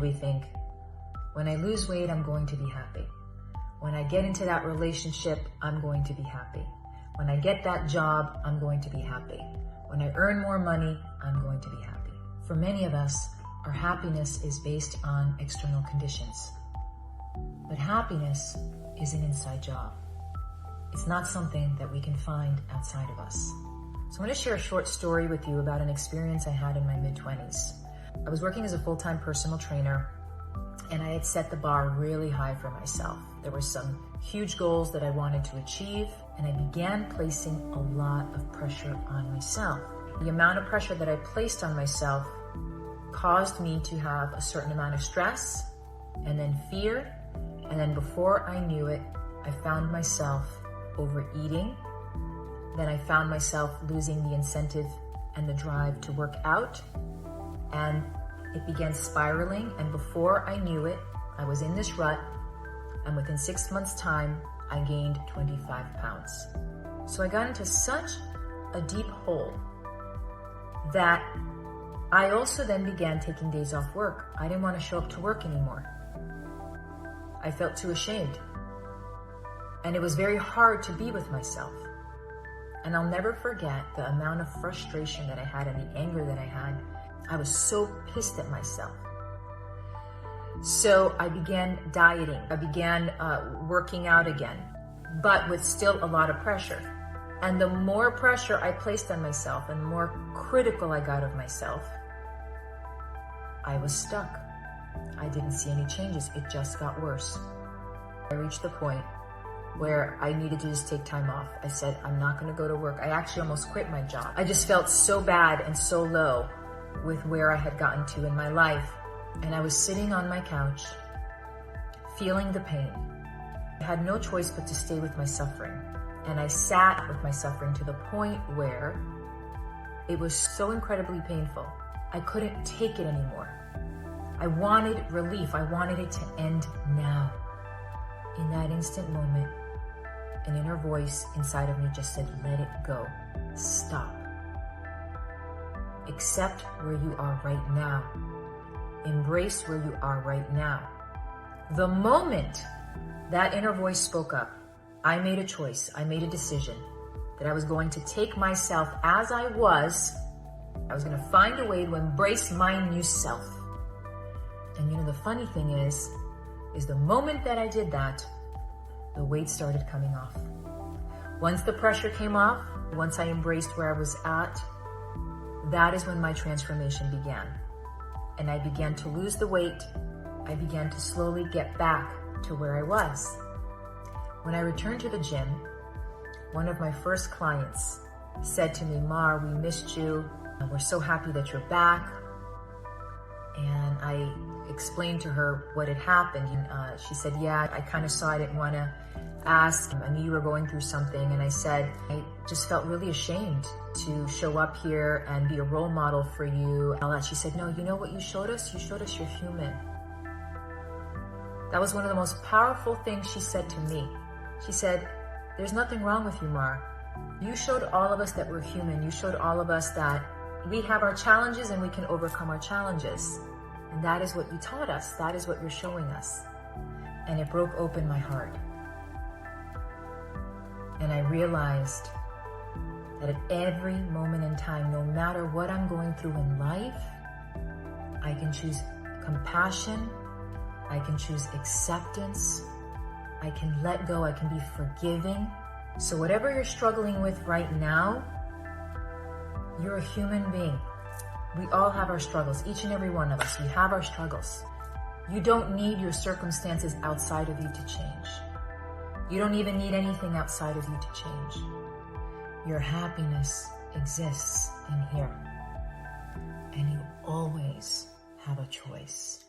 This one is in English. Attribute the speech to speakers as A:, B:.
A: we think, when I lose weight, I'm going to be happy. When I get into that relationship, I'm going to be happy. When I get that job, I'm going to be happy. When I earn more money, I'm going to be happy. For many of us, our happiness is based on external conditions. But happiness is an inside job. It's not something that we can find outside of us. So I want to share a short story with you about an experience I had in my mid-20s. I was working as a full-time personal trainer, and I had set the bar really high for myself. There were some huge goals that I wanted to achieve, and I began placing a lot of pressure on myself. The amount of pressure that I placed on myself caused me to have a certain amount of stress, and then fear, and then before I knew it, I found myself overeating. Then I found myself losing the incentive and the drive to work out, and it began spiraling, and before I knew it, I was in this rut, and within 6 months' time, I gained 25 pounds. So I got into such a deep hole that I also then began taking days off work. I didn't want to show up to work anymore. I felt too ashamed. And it was very hard to be with myself. And I'll never forget the amount of frustration that I had and the anger that I had. I was so pissed at myself. So I began dieting. I began working out again, but with still a lot of pressure. And the more pressure I placed on myself and the more critical I got of myself, I was stuck. I didn't see any changes. It just got worse. I reached the point where I needed to just take time off. I said, I'm not going to go to work. I actually almost quit my job. I just felt so bad and so low with where I had gotten to in my life. And I was sitting on my couch, feeling the pain. I had no choice but to stay with my suffering. And I sat with my suffering to the point where it was so incredibly painful. I couldn't take it anymore. I wanted relief. I wanted it to end now. In that instant moment, an inner voice inside of me just said, let it go. Stop. Accept where you are right now. Embrace where you are right now. The moment that inner voice spoke up, I made a choice. I made a decision that I was going to take myself as I was. I was going to find a way to embrace my new self. And you know, the funny thing is the moment that I did that, the weight started coming off. Once the pressure came off, once I embraced where I was at, that is when my transformation began. And I began to lose the weight. I began to slowly get back to where I was. When I returned to the gym, one of my first clients said to me, Mar, we missed you. We're so happy that you're back. And I explained to her what had happened. She said, yeah, I kind of saw I didn't want to ask. I knew you were going through something. And I said, I just felt really ashamed to show up here and be a role model for you. And all that. She said, no, you know what you showed us? You showed us you're human. That was one of the most powerful things she said to me. She said, there's nothing wrong with you, Mar. You showed all of us that we're human. You showed all of us that we have our challenges and we can overcome our challenges. And that is what you taught us. That is what you're showing us. And it broke open my heart. And I realized that at every moment in time, no matter what I'm going through in life, I can choose compassion. I can choose acceptance. I can let go. I can be forgiving. So whatever you're struggling with right now, you're a human being. We all have our struggles. Each and every one of us, we have our struggles. You don't need your circumstances outside of you to change. You don't even need anything outside of you to change. Your happiness exists in here. And you always have a choice.